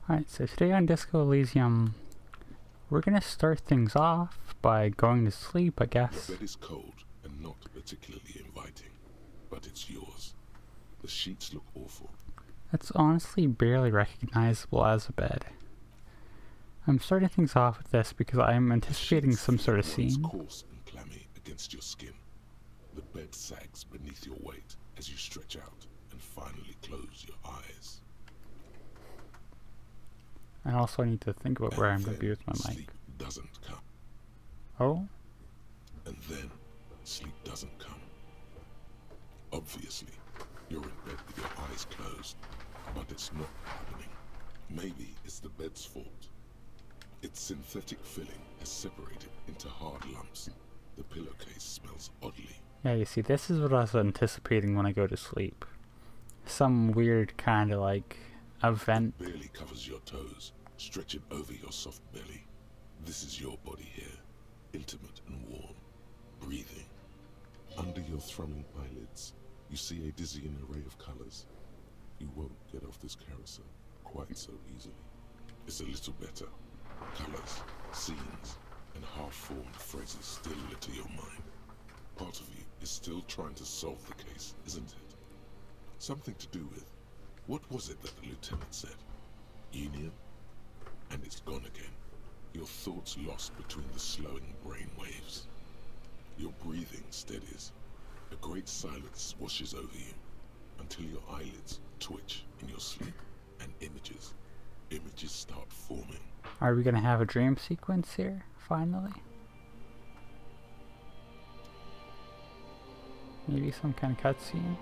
Alright, so today on Disco Elysium, we're gonna start things off by going to sleep, I guess. The bed is cold and not particularly inviting, but it's yours. The sheets look awful. That's honestly barely recognizable as a bed. I'm starting things off with this because I'm anticipating some sort of scene. Coarse and clammy against your skin. The bed sags beneath your weight as you stretch out and finally close your eyes. And also I need to think about where I'm going to be with my mic. Sleep doesn't come. Oh? And then sleep doesn't come. Obviously, you're in bed with your eyes closed, but it's not happening. Maybe it's the bed's fault. Its synthetic filling has separated into hard lumps. The pillowcase smells oddly. Yeah, you see, this is what I was anticipating when I go to sleep. Some weird kind of like event. It barely covers your toes, stretching over your soft belly. This is your body here, intimate and warm, breathing. Under your thrumming eyelids, you see a dizzying array of colors. You won't get off this carousel quite so easily. It's a little better. Colors, scenes, and half-formed phrases still litter your mind. Part of you is still trying to solve the case, isn't it? Something to do with, what was it that the lieutenant said? Union? And it's gone again. Your thoughts lost between the slowing brain waves. Your breathing steadies. A great silence washes over you until your eyelids twitch in your sleep and images start forming. Are we going to have a dream sequence here, finally? Maybe some kind of cutscene?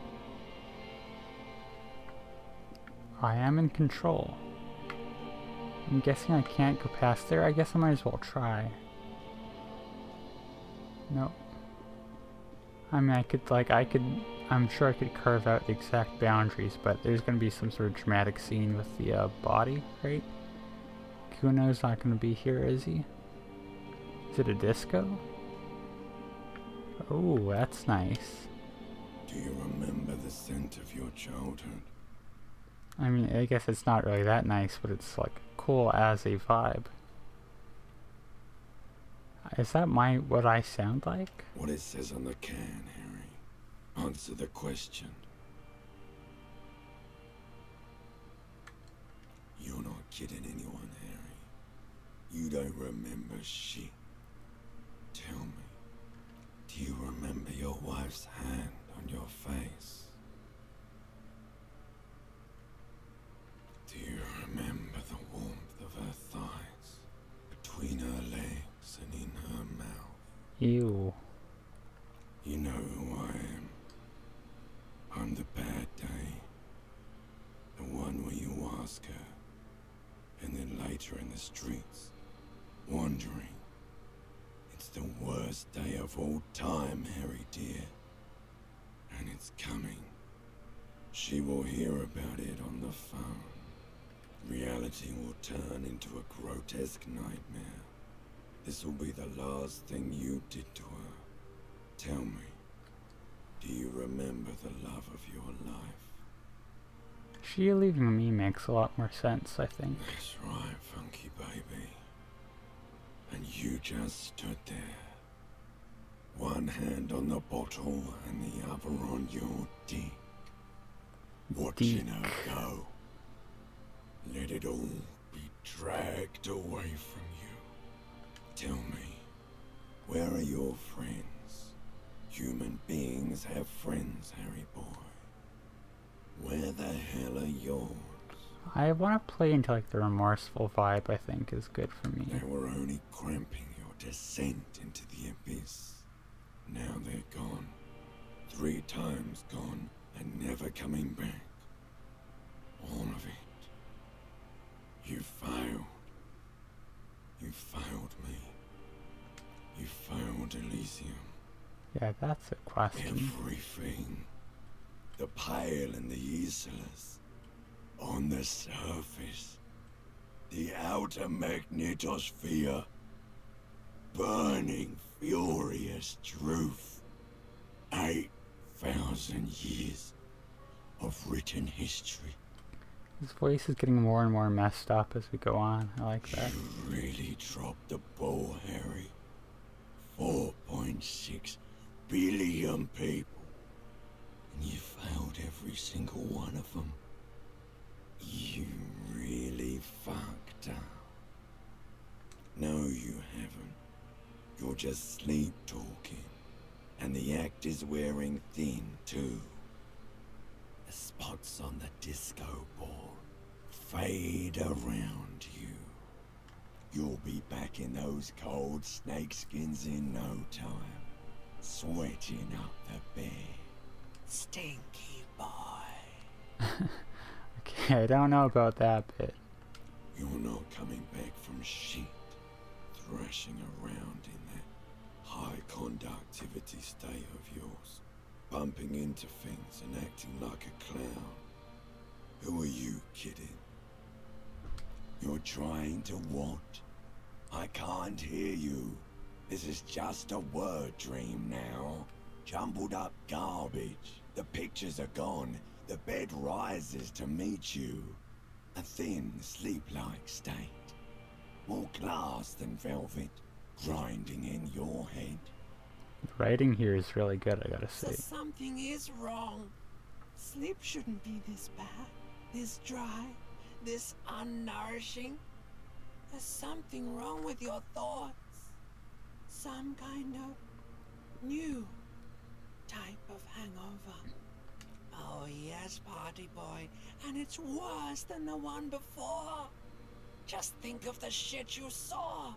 I am in control. I'm guessing I can't go past there. I guess I might as well try. Nope. I mean, I'm sure I could carve out the exact boundaries, but there's going to be some sort of dramatic scene with the body, right? Kuno's not going to be here, is he? Is it a disco? Oh, that's nice. Do you remember the scent of your childhood? I mean, I guess it's not really that nice, but it's like cool as a vibe. Is that what I sound like? What it says on the can, Harry. Answer the question. You're not kidding anyone, Harry. You don't remember shit. Tell me, do you remember your wife's hand on your face? Do you remember the warmth of her thighs between her legs and in her mouth? Ew. You know who I am. I'm the bad day. The one where you ask her, and then later in the streets, wandering. It's the worst day of all time, Harry dear. And it's coming. She will hear about it on the phone. Reality will turn into a grotesque nightmare. This will be the last thing you did to her. Tell me, do you remember the love of your life? She leaving me makes a lot more sense, I think. That's right, funky baby. And you just stood there. One hand on the bottle and the other on your dick. Watching her go. Let it all be dragged away from you. Tell me, where are your friends? Human beings have friends, Harry boy. Where the hell are yours? I want to play into like the remorseful vibe, I think, is good for me. They were only cramping your descent into the abyss. Now they're gone. 3 times gone and never coming back. All of it. You failed. You failed me. You failed Elysium. Yeah, that's a question. Everything. The pale and the useless. On the surface. The outer magnetosphere. Burning, furious truth. 8,000 years of written history. His voice is getting more and more messed up as we go on. I like that. You really dropped the ball, Harry. 4.6 billion people. And you failed every single one of them. You really fucked up. No, you haven't. You're just sleep talking. And the actor's wearing thin, too. The spots on the disco ball fade around you. You'll be back in those cold snakeskins in no time, sweating up the bed. Stinky boy. Okay, I don't know about that bit. You're not coming back from shit, thrashing around in that high conductivity state of yours, bumping into things and acting like a clown. Who are you kidding? You're trying to what? I can't hear you. This is just a word dream now. Jumbled up garbage. The pictures are gone. The bed rises to meet you. A thin, sleep-like state. More glass than velvet, grinding in your head. The writing here is really good, I gotta say. So something is wrong. Sleep shouldn't be this bad, this dry, this unnourishing. There's something wrong with your thoughts. Some kind of new type of hangover. Oh yes, party boy, and it's worse than the one before. Just think of the shit you saw.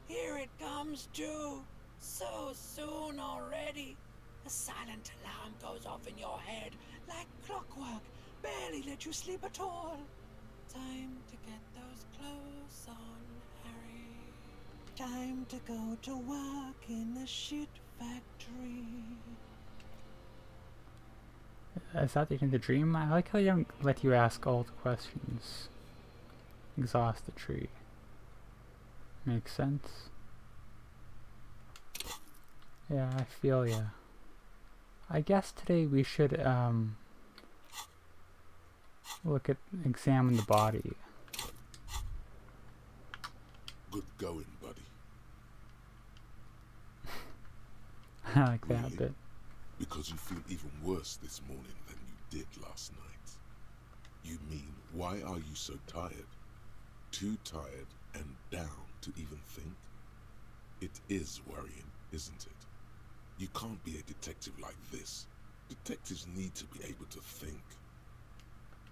Here it comes too. So soon already. A silent alarm goes off in your head like clockwork. Barely let you sleep at all. Time to get those clothes on, Harry. Time to go to work in the shit factory. Is that the end of the dream? I like how they don't let you ask all the questions. Exhaust the tree. Makes sense. Yeah, I feel ya. I guess today we should examine the body. Good going, buddy. I like that Really? bit. Because you feel even worse this morning than you did last night. You mean, why are you so tired? Too tired and down to even think? It is worrying, isn't it? You can't be a detective like this. Detectives need to be able to think.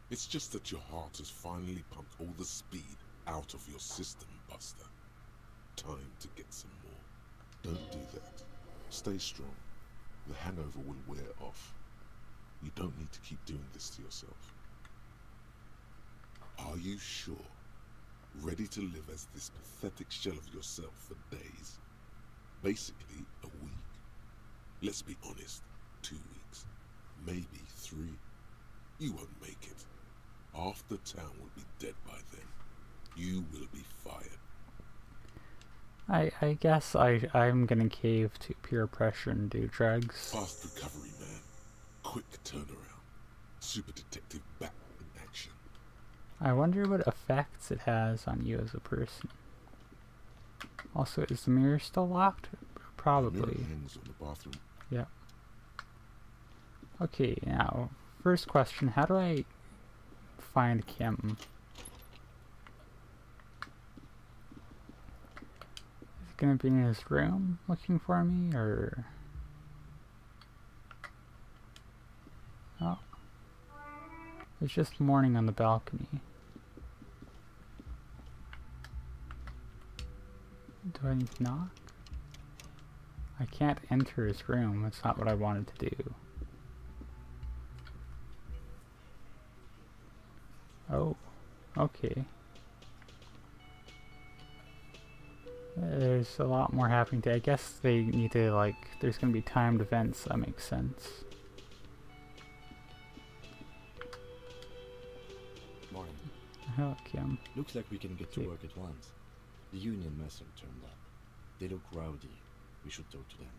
It's just that your heart has finally pumped all the speed out of your system, Buster. Time to get some more. Don't do that. Stay strong. The hangover will wear off. You don't need to keep doing this to yourself. Are you sure? Ready to live as this pathetic shell of yourself for days? Basically, a week. Let's be honest, 2 weeks. Maybe 3. You won't make it. Half the town will be dead by then. You will be fired. I guess I'm gonna cave to peer pressure and do drugs. Fast recovery, man. Quick turnaround. Super detective back in action. I wonder what effects it has on you as a person. Also, is the mirror still locked? The Probably. mirror hangs on the bathroom. Yeah. Okay, now, first question, how do I find Kim? Is he gonna be in his room looking for me, or... Oh. It's just morning on the balcony. Do I need to knock? I can't enter his room. That's not what I wanted to do. Oh, okay. There's a lot more happening today. I guess they need to, like, there's gonna be timed events. That makes sense. Morning. Hello, Kim. Looks like we can get to Okay. work at once. The union mustn't turned up. They look rowdy. We should talk to them.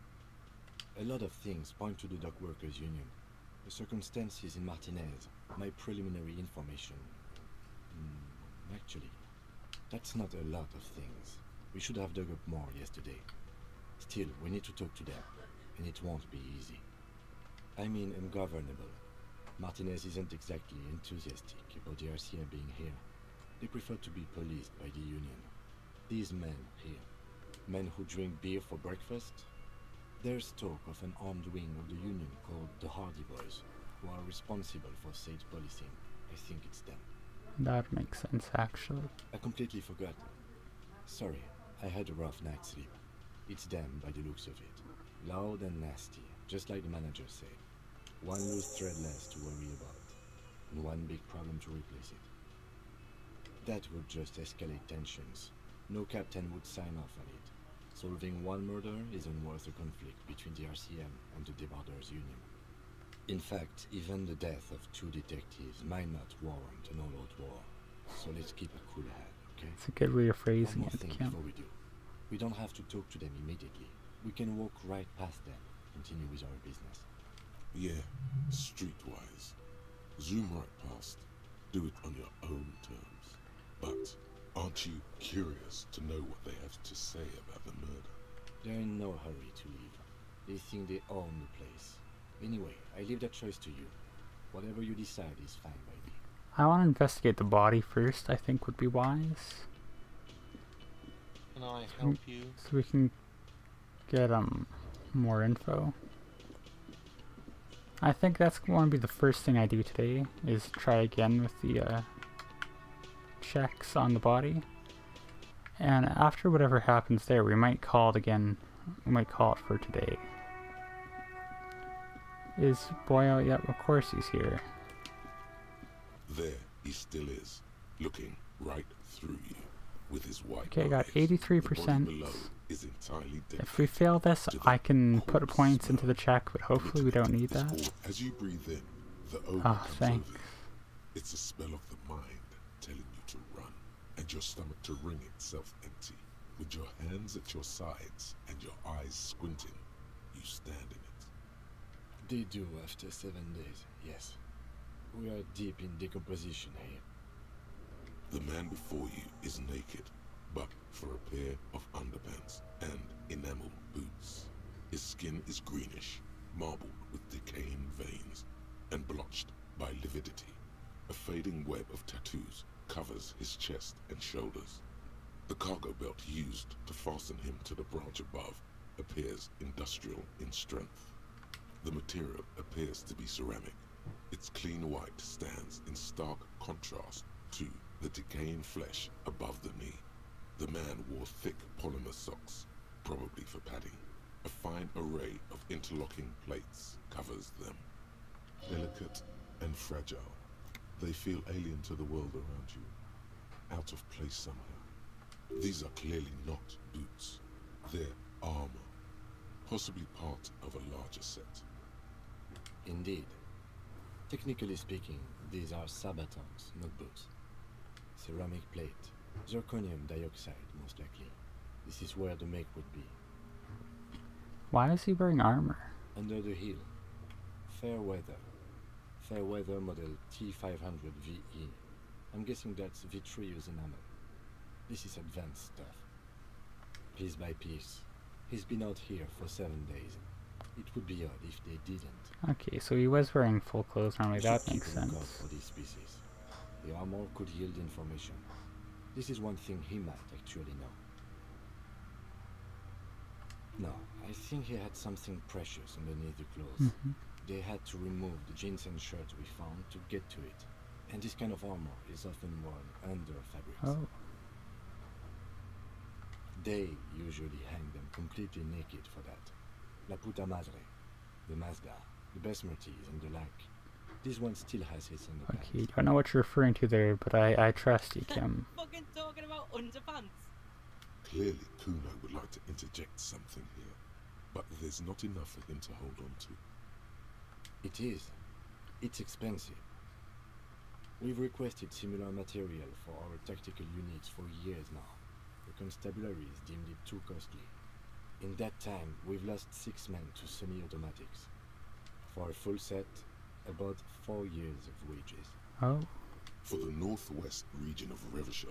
A lot of things point to the dock workers union. The circumstances in Martinez, my preliminary information, actually. That's not a lot of things. We should have dug up more yesterday. Still, we need to talk to them, and it won't be easy. I mean, ungovernable. Martinez isn't exactly enthusiastic about the RCM being here. They prefer to be policed by the Union. These men here, men who drink beer for breakfast, there's talk of an armed wing of the Union called the Hardy Boys, who are responsible for state policing. I think it's them. That makes sense, actually. I completely forgot. Sorry, I had a rough night's sleep. It's them by the looks of it. Loud and nasty, just like the manager said. One loose thread less to worry about, and one big problem to replace it. That would just escalate tensions. No captain would sign off on it. Solving one murder isn't worth a conflict between the RCM and the Debarders Union. In fact, even the death of 2 detectives might not warrant an all-out war. So let's keep a cool head, okay? It's a good way of One phrasing more it, thing Kim. before we do. We don't have to talk to them immediately. We can walk right past them, continue with our business. Yeah, streetwise. Zoom right past. Do it on your own terms. But aren't you curious to know what they have to say about the murder? They're in no hurry to leave. They think they own the place. Anyway, I leave that choice to you. Whatever you decide is fine by me. I want to investigate the body first, I think would be wise. Can I help you? So we can get more info. I think that's going to be the first thing I do today, is try again with the checks on the body. And after whatever happens there, we might call it again. We might call it for today. Is Boyle? Yep, of course he's here. There he still is, looking right through you with his white Okay, I got eyes. 83%. The body below is entirely If we dedicated fail this, to the I can put cold points into smell. the check, but hopefully we don't need that. As you breathe in, the odor Ah, comes thanks. over you. It's a smell of the mind telling you to run, and your stomach to wring itself empty. With your hands at your sides and your eyes squinting, you stand in it. They do after 7 days, yes. We are deep in decomposition here. The man before you is naked, but for a pair of underpants and enamel boots. His skin is greenish, marbled with decaying veins, and blotched by lividity. A fading web of tattoos covers his chest and shoulders. The cargo belt used to fasten him to the branch above appears industrial in strength. The material appears to be ceramic. Its clean white stands in stark contrast to the decaying flesh above the knee. The man wore thick polymer socks, probably for padding. A fine array of interlocking plates covers them. Delicate and fragile, they feel alien to the world around you, out of place somehow. These are clearly not boots. They're armor, possibly part of a larger set. Indeed. Technically speaking, these are sabatons, not boots. Ceramic plate, zirconium dioxide, most likely. This is where the make would be. Why is he wearing armor? Under the heel. Fair weather. Fair weather model T500 VE. I'm guessing that's vitreous enamel. This is advanced stuff. Piece by piece. He's been out here for 7 days. It would be odd if they didn't. Okay, so he was wearing full clothes normally, We should that keep makes a lookout sense. for these species. The armor could yield information. This is one thing he might actually know. No, I think he had something precious underneath the clothes. They had to remove the jeans and shirts we found to get to it. And this kind of armor is often worn under fabrics. Oh, They usually hang them completely naked for that. La puta madre, the Mazda, the Besmerties, and the like. This one still has his underpants. okay, don't know what you're referring to there, but I trust you, Kim. Fucking talking about underpants. Clearly, Kuno would like to interject something here, but there's not enough for him to hold on to. It is. It's expensive. We've requested similar material for our tactical units for years now. The constabularies deemed it too costly. In that time, we've lost 6 men to semi-automatics. For a full set, about 4 years of wages. Oh, For the northwest region of Revachol,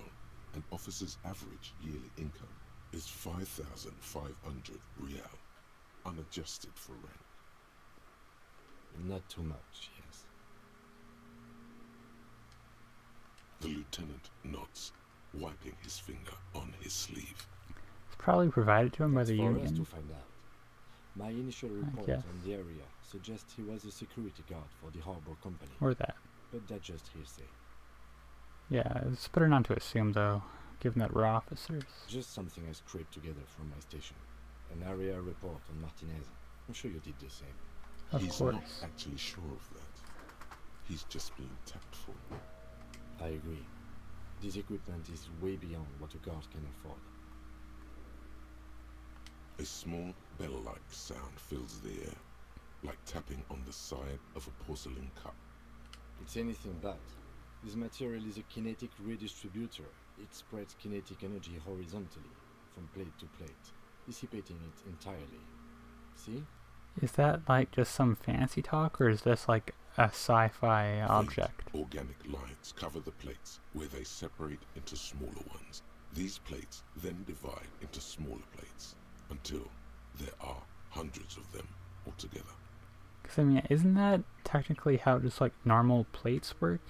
an officer's average yearly income is 5,500 real, unadjusted for rank. Not too much, yes. The lieutenant nods, wiping his finger on his sleeve. It's probably provided to him by That's the for us to Union. find out. My initial report guess. on the area suggests he was a security guard for the harbor company, Or that. but that's just hearsay. Yeah, it's better not to assume, though, given that we're officers. Just something I scraped together from my station. An area report on Martinez. I'm sure you did the same. Of He's course. not actually sure of that. He's just being tactful. I agree. This equipment is way beyond what a guard can afford. A small bell-like sound fills the air, like tapping on the side of a porcelain cup. It's anything but. This material is a kinetic redistributor. It spreads kinetic energy horizontally, from plate to plate, dissipating it entirely. See? Is that like just some fancy talk, or is this like a sci-fi Faint object? organic lines cover the plates where they separate into smaller ones. These plates then divide into smaller plates until there are hundreds of them altogether. Because I mean, isn't that technically how just like normal plates work,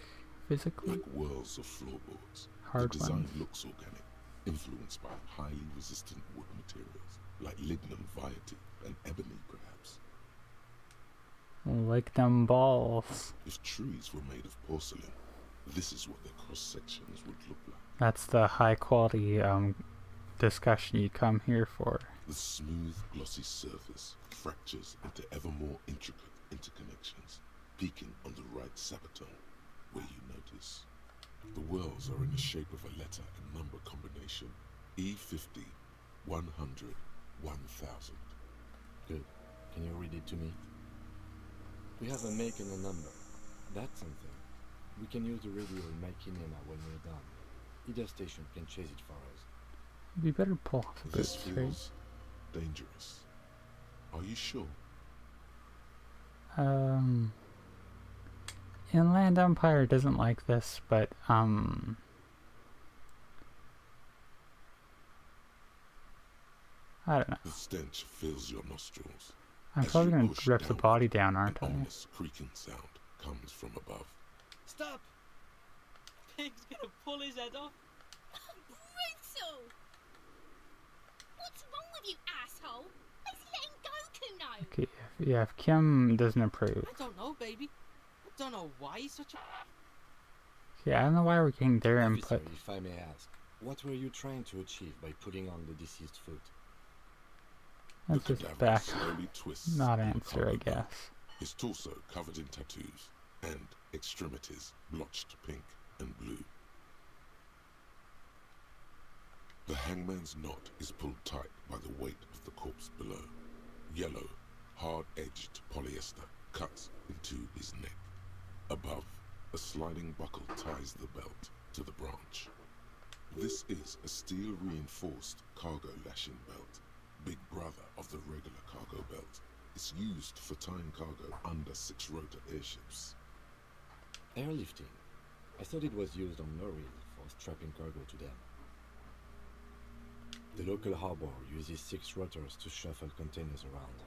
physically? Like whirls of floorboards, Hard the design ones. looks organic, influenced by highly resistant wood materials like lignum vitae and ebony perhaps. Like them balls. If trees were made of porcelain, this is what their cross-sections would look like. That's the high quality discussion you come here for. The smooth, glossy surface fractures into ever more intricate interconnections, peaking on the right sabbatone, where you notice. The whirls are in the shape of a letter and number combination, E50, 100, 1000. Good. Can you read it to me? We have a make and a number. That's something. We can use the radio in my kinema when we're done. Either station can chase it for us. It'd be better pull off a bit This straight. feels dangerous. Are you sure? Inland Empire doesn't like this, but I don't know. The stench fills your nostrils. I'm As probably you gonna push rip the downward, body down, An aren't I? ominous creaking sound comes from above. Stop! Pig's gonna pull his head off. Brutal! What's wrong with you, asshole? Is he letting go, Kuno? Okay, yeah, if Kim doesn't approve. I don't know, baby. I don't know why he's such a... Yeah, I don't know why we're getting their Officer, input. if I may ask, what were you trying to achieve by putting on the deceased foot? Let's The just cadaver back. slowly twists Not in the answer, I cargo belt, guess. his torso covered in tattoos and extremities blotched pink and blue. The hangman's knot is pulled tight by the weight of the corpse below. Yellow, hard-edged polyester cuts into his neck. Above, a sliding buckle ties the belt to the branch. This is a steel-reinforced cargo lashing belt, big brother of the regular cargo belt. It's used for tying cargo under six-rotor airships. Airlifting. I thought it was used on lorries for strapping cargo to them. The local harbor uses 6 rotors to shuffle containers around.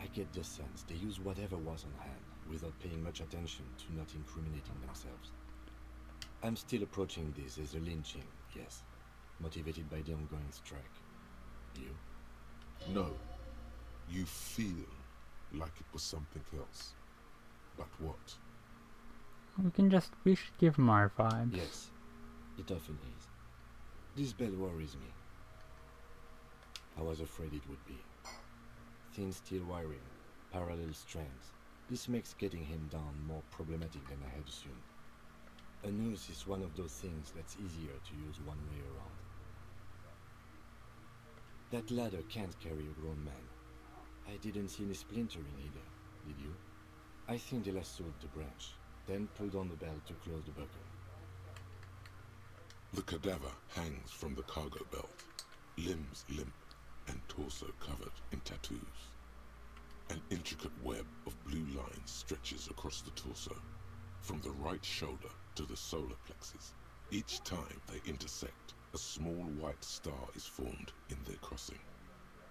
I get the sense they use whatever was on hand without paying much attention to not incriminating themselves. I'm still approaching this as a lynching, yes, motivated by the ongoing strike. You? No, you feel like it was something else. But what? We should give him our vibes. Yes, it often is. This bell worries me. I was afraid it would be. Thin steel wiring, parallel strands. This makes getting him down more problematic than I had assumed. A noose is one of those things that's easier to use one way around. That ladder can't carry a grown man. I didn't see any splintering either, did you? I think they lassoed the branch, then pulled on the belt to close the buckle. The cadaver hangs from the cargo belt, limbs limp and torso covered in tattoos. An intricate web of blue lines stretches across the torso, from the right shoulder to the solar plexus. Each time they intersect, a small white star is formed in their crossing.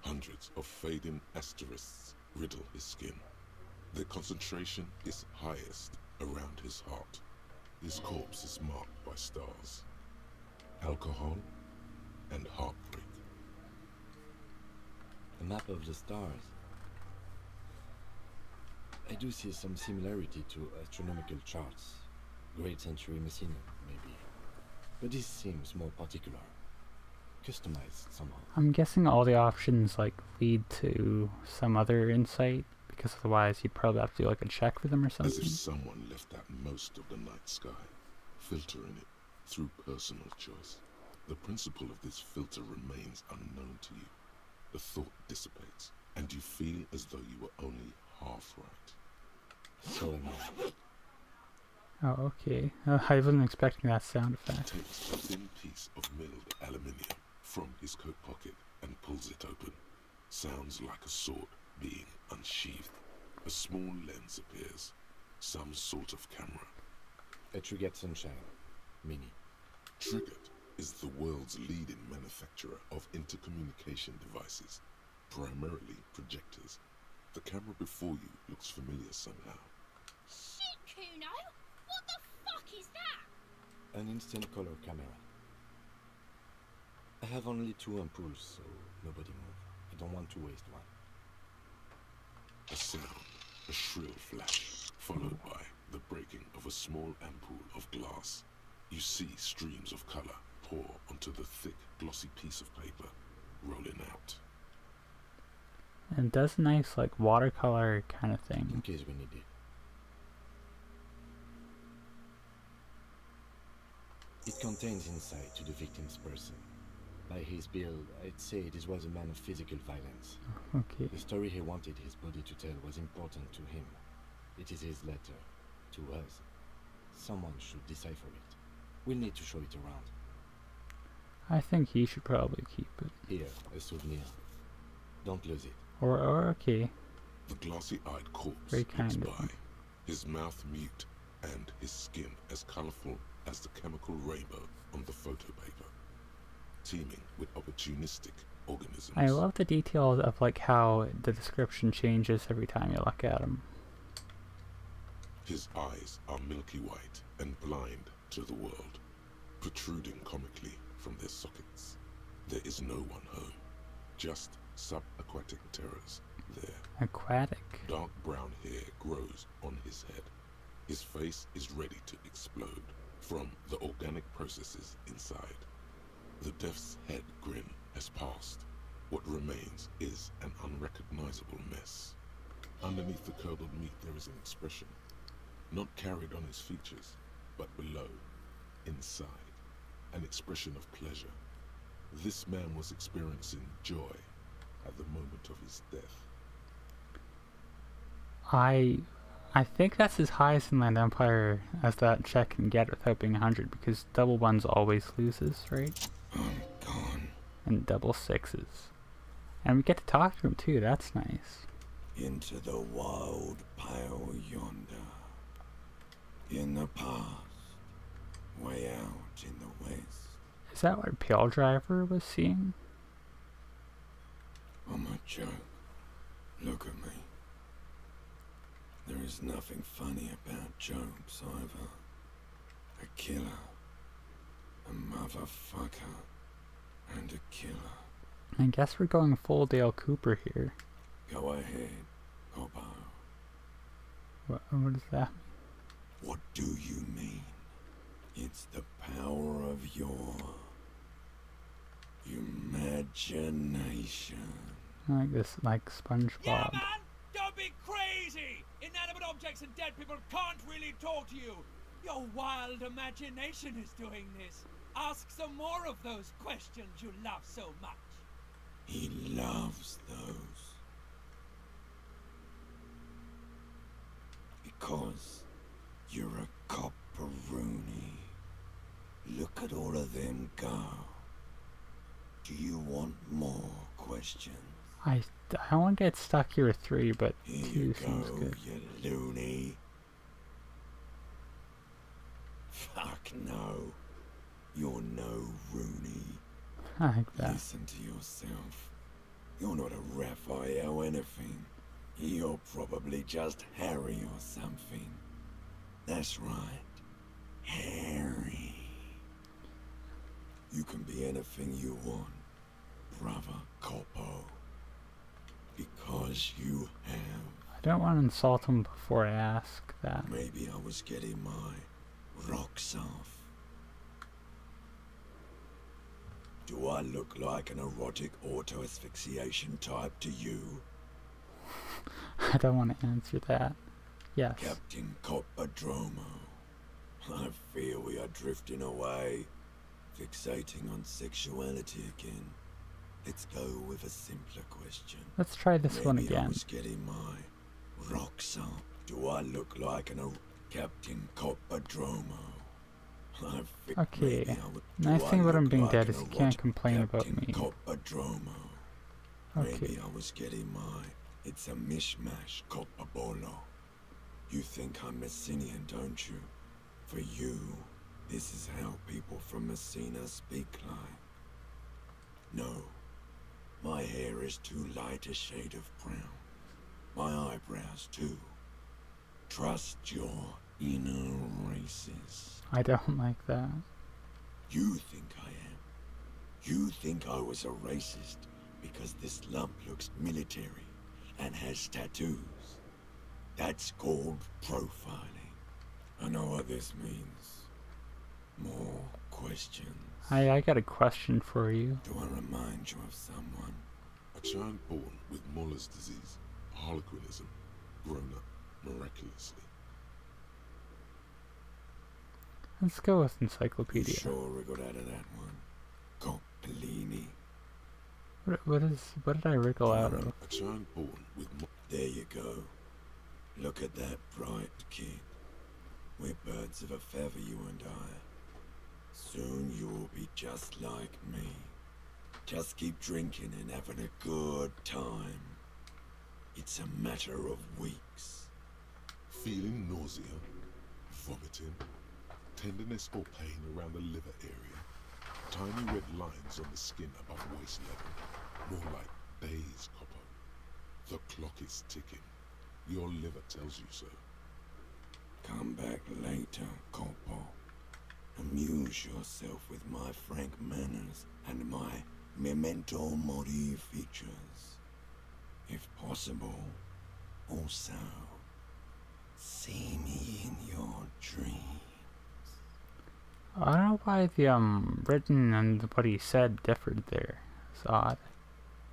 Hundreds of fading asterisks riddle his skin. Their concentration is highest around his heart. His corpse is marked by stars, alcohol, and heartbreak. A map of the stars. I do see some similarity to astronomical charts. Great century machine, maybe. But this seems more particular. Customized somehow. I'm guessing all the options like lead to some other insight, because otherwise you'd probably have to do like a check for them or As something. if someone left out most of the night sky, filtering it through personal choice. The principle of this filter remains unknown to you. The thought dissipates, and you feel as though you were only half right. So am I. Oh, okay. I wasn't expecting that sound He effect. takes a thin piece of milled aluminium from his coat pocket and pulls it open. Sounds like a sword being unsheathed. A small lens appears. Some sort of camera. A Trigger Sunshine. Mini. Triggered is the world's leading manufacturer of intercommunication devices, primarily projectors. The camera before you looks familiar somehow. Shit, Kuno! What the fuck is that? An instant color camera. I have only 2 ampoules, so nobody move. I don't want to waste one. A sound, a shrill flash, followed by the breaking of a small ampoule of glass. You see streams of color pour onto the thick, glossy piece of paper, rolling out. And it does nice like watercolor kind of In thing. case we need it. It contains insight to the victim's person. By his build, I'd say this was a man of physical violence. Okay. The story he wanted his body to tell was important to him. It is his letter to us. Someone should decipher it. We'll need to show it around. I think he should probably keep it. Here, a souvenir. Don't lose it. Or okay. The glossy-eyed corpse Very looks kind of by, him. his mouth mute and his skin as colorful as the chemical rainbow on the photo paper, teeming with opportunistic organisms. I love the details of like how the description changes every time you look at him. His eyes are milky white and blind to the world, protruding comically from their sockets. There is no one home, just subaquatic terrors there. Aquatic. Dark brown hair grows on his head. His face is ready to explode from the organic processes inside. The death's head grin has passed. What remains is an unrecognizable mess. Underneath the curdled meat there is an expression, not carried on his features, but below, inside, an expression of pleasure. This man was experiencing joy at the moment of his death. I think that's as high as Inland Empire as that check can get without being 100, because double ones always loses, right? I'm gone And double sixes. And we get to talk to him too, that's nice. into the wild pale yonder. In the past, way out in the west. Is that what Pale Driver was seeing? I'm a joke. Look at me. There is nothing funny about jokes either. A killer, a motherfucker, and a killer. I guess we're going full Dale Cooper here. Go ahead, Hobbo. What does that mean? What do you mean? It's the power of your imagination. Like this, like SpongeBob. Yeah, man! Don't be crazy! Inanimate objects and dead people can't really talk to you. Your wild imagination is doing this. Ask some more of those questions you love so much. He loves those. Because you're a copperoonie. Look at all of them go. Do you want more questions? I don't want to get stuck here with 3, but Here 2 you seems go, good. you loony. Fuck no. You're no Rooney. I like that. Listen to yourself. You're not a Raphael anything. You're probably just Harry or something. That's right. Harry. You can be anything you want, brother Corpo. Because you have. I don't want to insult him before I ask that. Maybe I was getting my rocks off. Do I look like an erotic auto-asphyxiation type to you? I don't want to answer that. Yes. Captain Coppadromo, I fear we are drifting away, fixating on sexuality again. Let's go with a simpler question. Let's try this one Maybe I again. was getting my rocks up. Do I look like an Captain Coppadromo? Okay. Nice thing about him being dead is he can't complain about me. Coppadromo. Okay. Maybe I was getting my. It's a mishmash, Coppabolo. You think I'm Messinian, don't you? For you, this is how people from Messina speak like. No, my hair is too light a shade of brown. My eyebrows too. Trust your inner races. I don't like that. You think I am. You think I was a racist because this lump looks military and has tattoos. That's called profiling. I know what this means. More questions. I got a question for you. Do I remind you of someone? A child born with Muller's disease, harlequinism, grown up miraculously. Let's go with You encyclopedia. sure wriggled out of that one? Coppellini. What did I wriggle out of? A child born with There you go. Look at that bright kid. We're birds of a feather, you and I. Soon you will be just like me. Just keep drinking and having a good time. It's a matter of weeks. feeling nausea, vomiting, tenderness or pain around the liver area, tiny red lines on the skin above waist level, more like days, Coppo. The clock is ticking. Your liver tells you so. Come back later, Corpo. Amuse yourself with my frank manners and my memento mori features. If possible, also, see me in your dreams. I don't know why the written and what he said differed there. It's odd.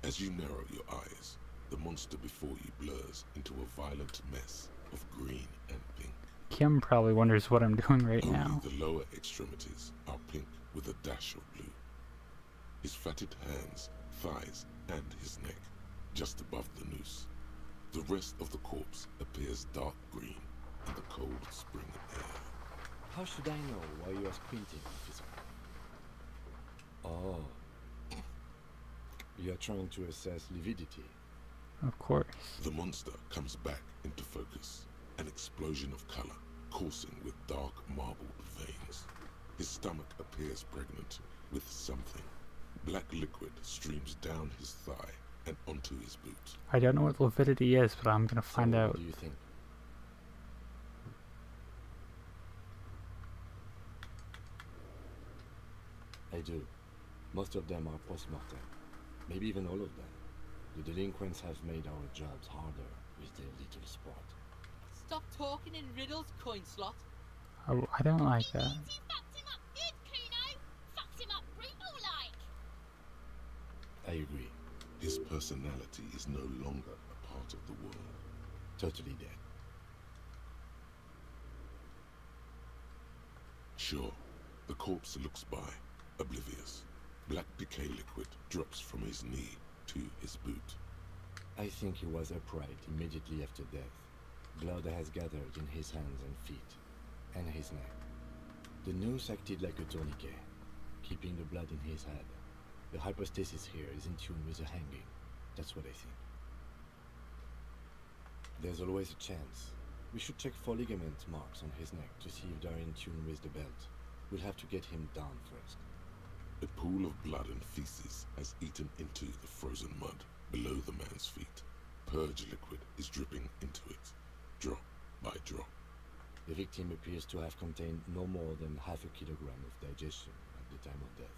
As you narrow your eyes, the monster before you blurs into a violent mess of green and pink. Kim probably wonders what I'm doing right now. Only the lower extremities are pink with a dash of blue. His fatted hands, thighs, and his neck, just above the noose. The rest of the corpse appears dark green in the cold spring air. How should I know why you are squinting, officer? Oh. You are trying to assess lividity. Of course. The monster comes back into focus, an explosion of color, coursing with dark marbled veins. His stomach appears pregnant with something. Black liquid streams down his thigh and onto his boot. I don't know what lividity is, but I'm gonna find So, out. What do you think? I do. Most of them are post-mortem. Maybe even all of them. The delinquents have made our jobs harder with their little sport. Stop talking in riddles, coin slot. I don't like that. You fucked him up good, Kuno. Fucked him up brutal like. I agree. His personality is no longer a part of the world. Totally dead. Sure, the corpse looks by, oblivious. Black decay liquid drops from his knee to his boot. I think he was upright immediately after death. Blood has gathered in his hands and feet, and his neck. The noose acted like a tourniquet, keeping the blood in his head. The hypostasis here is in tune with the hanging. That's what I think. There's always a chance. We should check for ligament marks on his neck to see if they're in tune with the belt. We'll have to get him down first. A pool of blood and feces has eaten into the frozen mud below the man's feet. Purge liquid is dripping into it, drop by drop. The victim appears to have contained no more than half a kilogram of digestion at the time of death.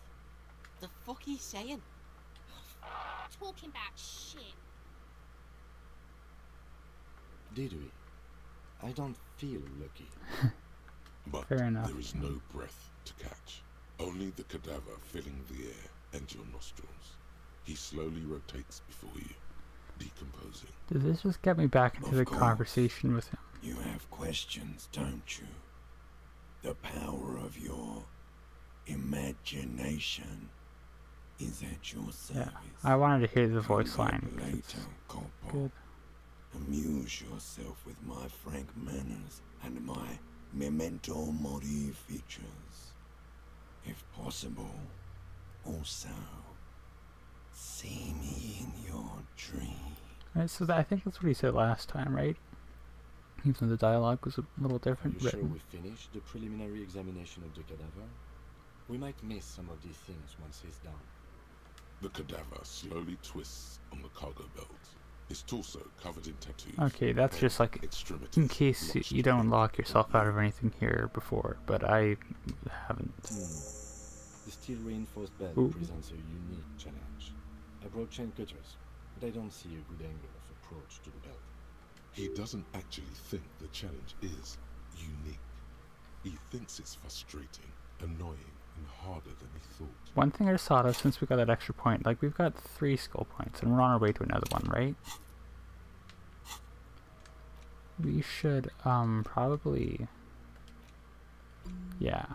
The fuck he's saying? Talking about shit. Did we? I don't feel lucky. But Fair enough. there is no breath to catch. Only the cadaver filling the air and your nostrils. He slowly rotates before you, decomposing. Does this just get me back into Of the course. conversation with him? You have questions, don't you? The power of your imagination is at your service. I wanted to hear the voice Come back line. 'cause later, it's Corporal. good. Amuse yourself with my frank manners and my memento mori features. If possible, also see me in your dream. Right, so I think that's what he said last time, right? Even though the dialogue was a little Are different you sure written. we finished the preliminary examination of the cadaver? We might miss some of these things once he's down. The cadaver slowly twists on the cargo belt. His torso covered in tattoos. Okay, that's and just like extremities in case lodged you don't in lock yourself out of anything here before, but I haven't. The steel reinforced belt Ooh. presents a unique challenge. I brought chain cutters, but I don't see a good angle of approach to the belt. He doesn't actually think the challenge is unique. He thinks it's frustrating, annoying, and harder than he thought. One thing I just thought of, since we got that extra point, like we've got 3 skill points and we're on our way to another one, right? We should probably, yeah.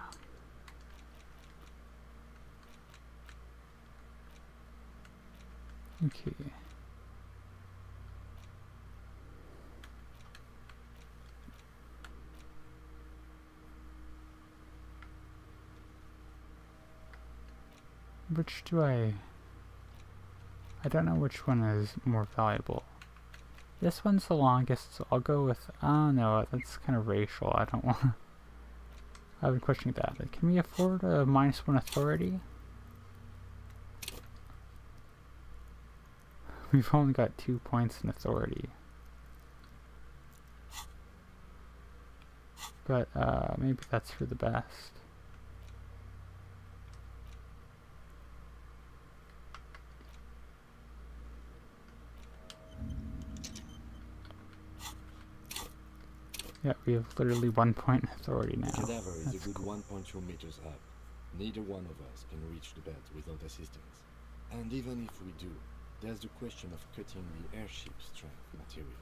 Okay. Which do I don't know which one is more valuable. This one's the longest, so I'll go with, oh no, that's kind of racial, I don't want to, I've been questioning that. Can we afford a -1 authority? We've only got 2 points in authority. But maybe that's for the best. Yeah, we have literally 1 point in authority now. The cadaver is That's a good cool. 1.2 meters up. Neither one of us can reach the belt without assistance. And even if we do, there's the question of cutting the airship strength material.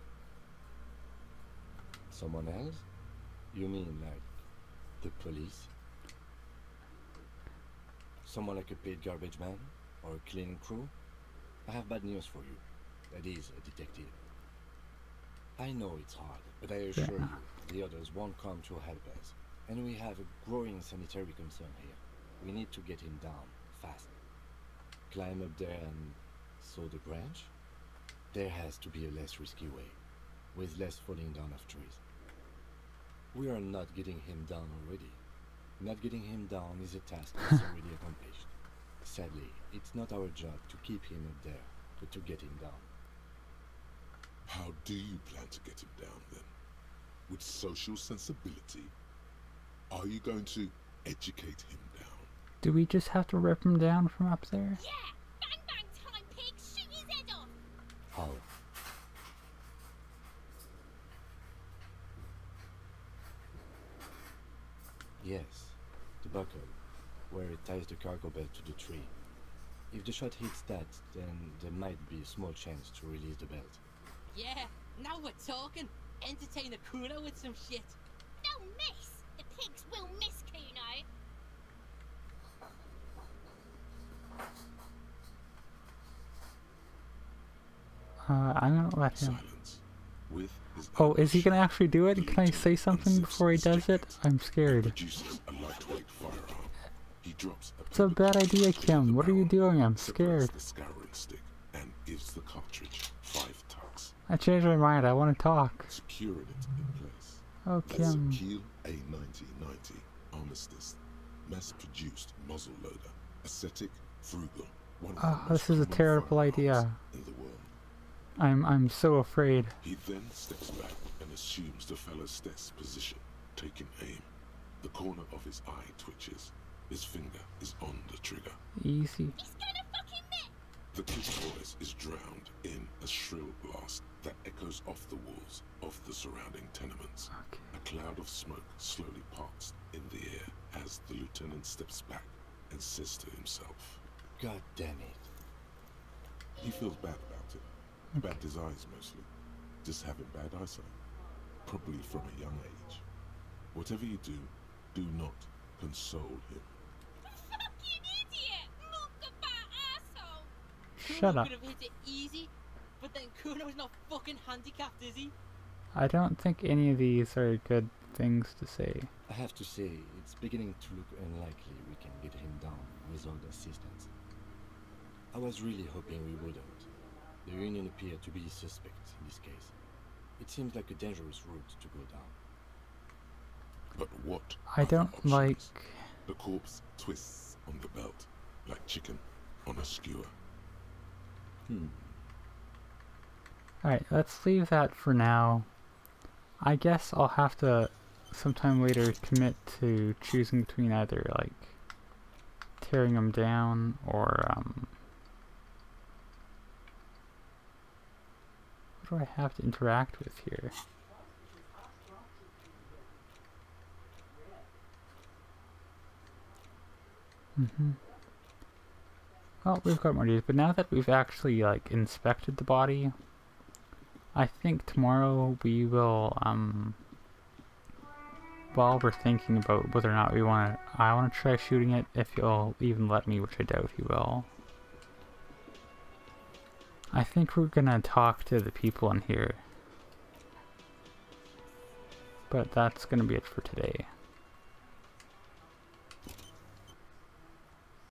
Someone else? You mean like the police? Someone like a paid garbage man? Or a cleaning crew? I have bad news for you. That is a detective. I know it's hard, but I assure you, the others won't come to help us. And we have a growing sanitary concern here. We need to get him down, fast. Climb up there and saw the branch? There has to be a less risky way, with less falling down of trees. We are not getting him down already. Not getting him down is a task that's already accomplished. Sadly, it's not our job to keep him up there, but to get him down. How do you plan to get him down then? With social sensibility? Are you going to educate him down? Do we just have to rip him down from up there? Yeah! Bang bang time, pig! Shoot his head off! How? Yes, the buckle, where it ties the cargo belt to the tree. If the shot hits that, then there might be a small chance to release the belt. Yeah, now we're talking. Entertain a Kuno with some shit. They'll miss! The pigs will miss Kuno! I'm gonna let him. Silence. With his Oh, is he elbows gonna actually do it? the Can I lieutenant say something unzips before he his does it? jacket I'm and scared. produces a lightweight firearm. He drops It's a bad paper idea, into the Kim. What are you barrel, doing? I'm separates scared. the scouring stick and gives the cartridge 5 tucks, I changed my mind. I want to talk. securing it in place. Okay. That's a Kiel A9090 Armistice, mass-produced muzzle loader, ascetic, frugal, one of the most This is a common terrible firearms idea. in the world. I'm so afraid. He then steps back and assumes the fellow's steps position, taking aim. The corner of his eye twitches. His finger is on the trigger. Easy. He's gonna fucking miss! The kid's voice is drowned in a shrill blast that echoes off the walls of the surrounding tenements. Okay. A cloud of smoke slowly parts in the air as the lieutenant steps back and says to himself, God damn it. he feels bad about it. Bad desires mostly. Just having bad eyesight. Probably from a young age. Whatever you do, do not console him. Fucking idiot! Muckabat asshole! Shut Kuno up. could have hit it easy, but then Kuno's not fucking handicapped, is he? I don't think any of these are good things to say. I have to say, it's beginning to look unlikely we can get him down without assistance. I was really hoping we wouldn't. The Union appeared to be suspect in this case. It seems like a dangerous route to go down. But what I are the don't options? like... The corpse twists on the belt, like chicken on a skewer. Alright, let's leave that for now. I guess I'll have to sometime later commit to choosing between either like tearing them down or what do I have to interact with here? Well, we've got more news, but now that we've actually like inspected the body, I think tomorrow we will while we're thinking about whether or not we want to, I want to try shooting it, if he'll even let me, which I doubt he will. I think we're gonna talk to the people in here. But that's gonna be it for today.